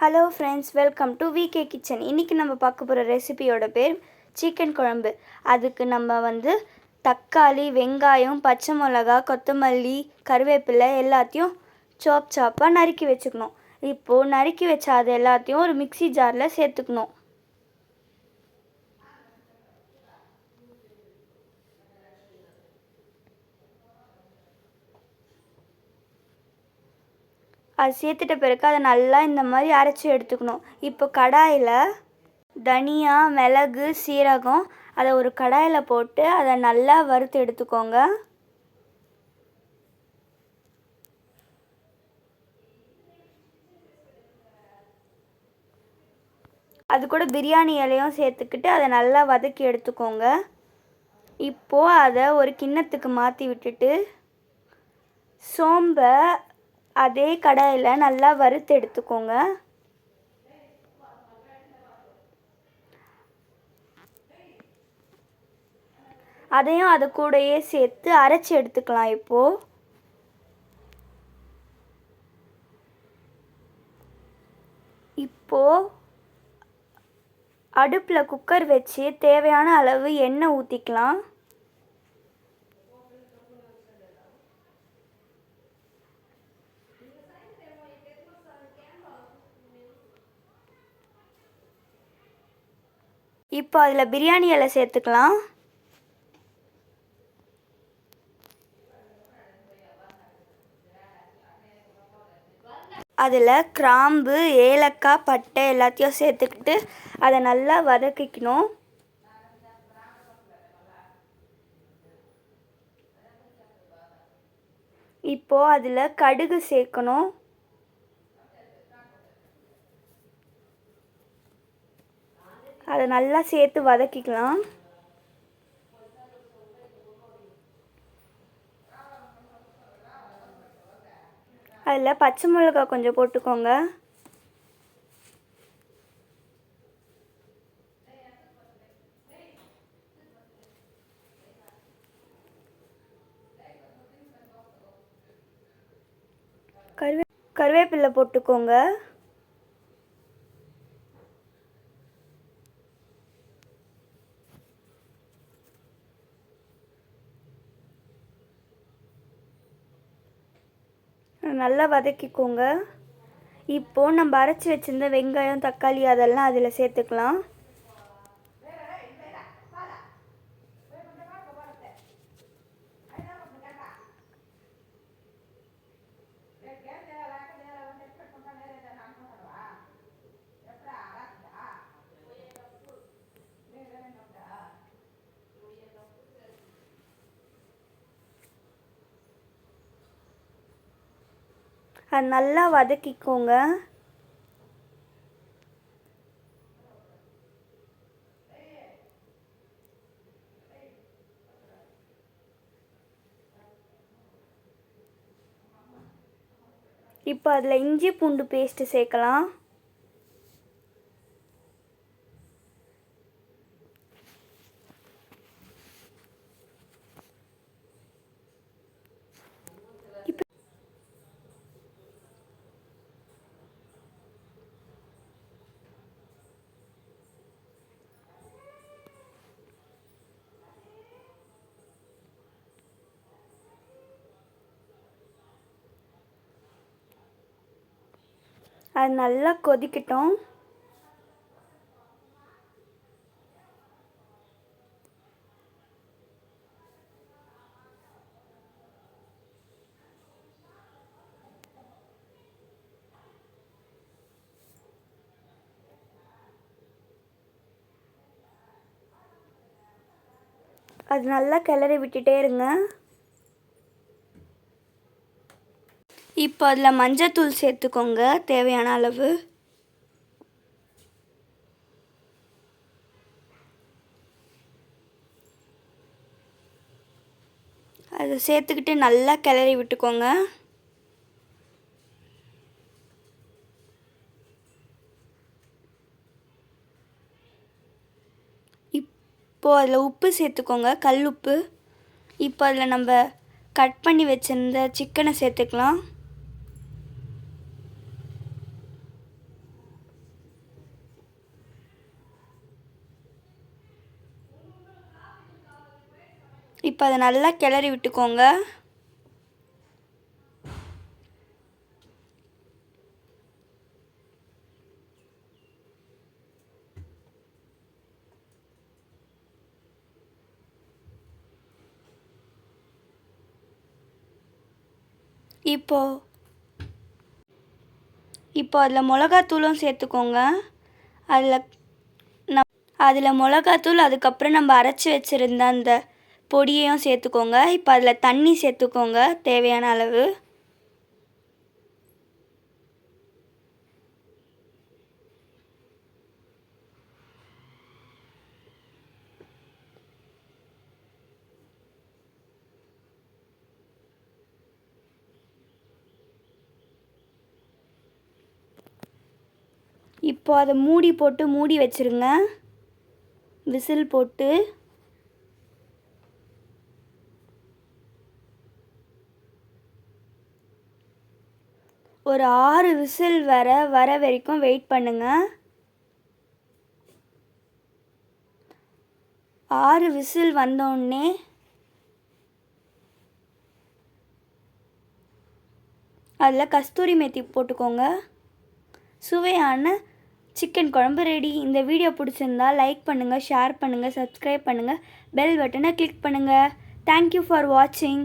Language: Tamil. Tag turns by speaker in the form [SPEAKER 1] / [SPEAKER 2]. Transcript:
[SPEAKER 1] Hello friends, welcome to VK kitchen. இன்றைக்கி நம்ம பார்க்க போகிற ரெசிபியோட பேர் சிக்கன் குழம்பு. அதுக்கு நம்ம தக்காளி, வெங்காயம், பச்சை மிளகா, கொத்தமல்லி, கருவேப்பிலை எல்லாத்தையும் சாப்பாக நறுக்கி வச்சுக்கணும். இப்போது நறுக்கி வச்ச அது எல்லாத்தையும் ஒரு மிக்சி ஜாரில் சேர்த்துக்கணும். அது சேர்த்துட்ட பிறகு அதை நல்லா இந்த மாதிரி அரைச்சி எடுத்துக்கணும். இப்போ கடாயில் தனியா, மிளகு, சீரகம் அதை ஒரு கடாயில் போட்டு அதை நல்லா வறுத்து எடுத்துக்கோங்க. அது கூட பிரியாணி இலையும் சேர்த்துக்கிட்டு அதை நல்லா வதக்கி எடுத்துக்கோங்க. இப்போது அதை ஒரு கிண்ணத்துக்கு மாற்றி விட்டுட்டு சோம்பை அதே கடாயில் நல்லா வறுத்து எடுத்துக்கோங்க. அதையும் அது கூடயே சேர்த்து அரைச்சி எடுத்துக்கலாம். இப்போது அடுப்பில் குக்கர் வச்சு தேவையான அளவு எண்ணெய் ஊற்றிக்கலாம். இப்போ அதில் பிரியாணி இலை சேர்த்துக்கலாம். அதில் கிராம்பு, ஏலக்காய், பட்டை எல்லாத்தையும் சேர்த்துக்கிட்டு அதை நல்லா வதக்கிக்கணும். இப்போது அதில் கடுகு சேர்க்கணும். அதை நல்லா சேர்த்து வதக்கிக்கலாம். அதில் பச்சை மிளகாய் கொஞ்சம் போட்டுக்கோங்க. கருவேப்பிலை போட்டுக்கோங்க. நல்லா வதக்கிக்கோங்க. இப்போது நம்ம அரைச்சி வச்சுருந்த வெங்காயம், தக்காளி அதெல்லாம் அதில் சேர்த்துக்கலாம். அது நல்லா வதக்கிக்கோங்க. இப்போ அதில் இஞ்சி பூண்டு பேஸ்ட்டு சேர்க்கலாம். அது நல்லா கொதிக்கட்டும். அது நல்லா கிளறி விட்டுட்டே இருங்க. இப்போ அதில் மஞ்சத்தூள் சேர்த்துக்கோங்க தேவையான அளவு. அதை சேர்த்துக்கிட்டு நல்லா கிளறி விட்டுக்கோங்க. இப்போது அதில் உப்பு சேர்த்துக்கோங்க, கல் உப்பு. இப்போ அதில் நம்ம கட் பண்ணி வச்சுருந்த சிக்கனை சேர்த்துக்கலாம். இப்போ அதை நல்லா கிளறி விட்டுக்கோங்க. இப்போ அதில் மிளகாத்தூளும் சேர்த்துக்கோங்க. அதில் மிளகாத்தூள், அதுக்கப்புறம் நம்ம அரைச்சி வச்சுருந்த அந்த பொடியையும் சேர்த்துக்கோங்க. இப்போ அதில் தண்ணி சேர்த்துக்கோங்க தேவையான அளவு. இப்போ அதை மூடி வச்சுருங்க. விசில் போட்டு ஒரு 6 விசில் வர வரைக்கும் வெயிட் பண்ணுங்க. 6 விசில் வந்தோடனே அதில் கஸ்தூரி மேத்தி போட்டுக்கோங்க. சுவையான சிக்கன் குழம்பு ரெடி. இந்த வீடியோ பிடிச்சிருந்தா லைக் பண்ணுங்கள், ஷேர் பண்ணுங்கள், சப்ஸ்கிரைப் பண்ணுங்கள், பெல் பட்டனை கிளிக் பண்ணுங்கள். தேங்க்யூ ஃபார் வாட்சிங்.